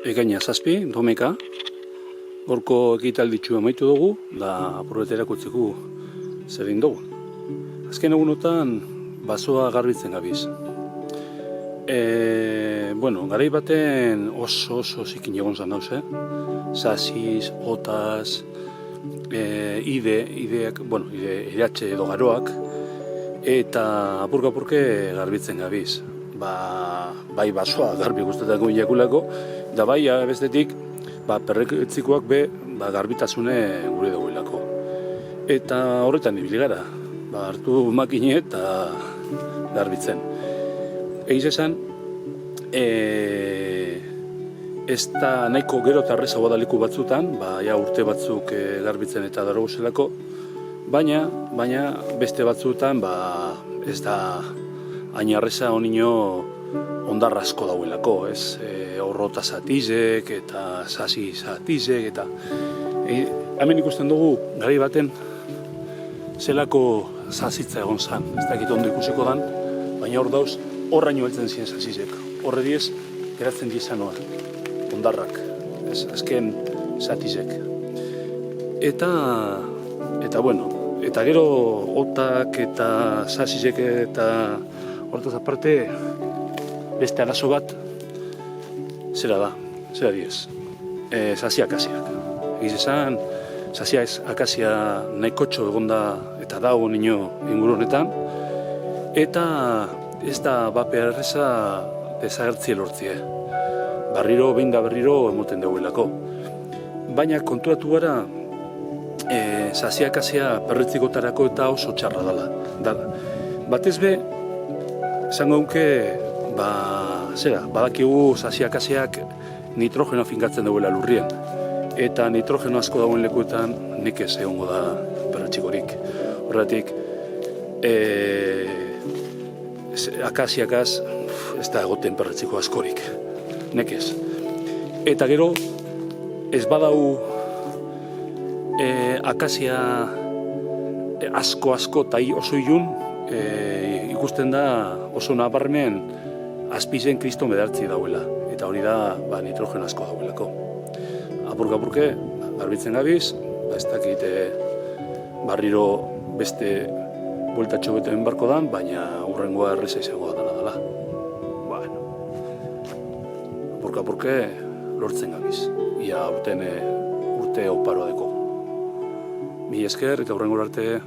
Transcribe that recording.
Ekaina zazpi, domeka, gorko ekitalditxu amaitu dugu, da apurbetera kutzeko zer egin dugu. Azken egunotan, basoa garbitzen gabiz. Garai baten oso zikin egon zan dauz, Sasiz, otaz, ideak, iratxe edo garoak, eta apurka-apurke garbitzen gabiz. Bai basoa garbi guztetako inakulako, da bai bestetik perretzikoak garbitasune gure dagoelako. Eta horretan ibili gara, hartu makine eta garbitzen. Egiz esan, ez da nahiko gero eta errezagoa daliku batzutan, urte batzuk garbitzen eta daro zelako, baina beste batzutan ez da hain arreza honino ondarra asko dauelako, ez? Horrota zatizek eta sasi zatizek eta hemen ikusten dugu garai baten zelako zazitza egon zan, ez dakit ondo ikusiko dan, baina hor dauz horraino heltzen ziren zazizek, horre diez geratzen diezanoa, ondarrak, ez? Azken zatizek. Eta gero otak eta zazizek eta hortaz aparte beste arazo bat zera diez, zazia akasiak. Egiz esan, zazia akasia nahikotxo egonda eta dago nino inguru honetan, eta ez da bape erreza desagertzie lortzie. Behin da berriro emoten duguelako. Baina konturatu gara, zazia akasia perretzikotarako eta oso txarra dala. Batez be, esango nuke, badakigu zazia akasiak nitrogeno finkatzen duela lurrien. Eta nitrogeno asko dagoen lekuetan nekez egongo da perretxikorik. Horretik, akasiakaz ez da egoten perretxiko askorik. Nekez. Eta gero, ez badau akasia asko eta oso ilun, ikusten da oso nabarmen azpizen kriston bedartzi dauela. Eta hori da nitrogen asko dauelako. Apurka-apurke, garbitzen gabiz, ez dakit barriro beste bueltatxo beten barko dan, baina hurrengoa erreza izango dana dela. Apurka-apurke lortzen gabiz. Ia urte oparoa deko. Mi esker eta hurrengo arte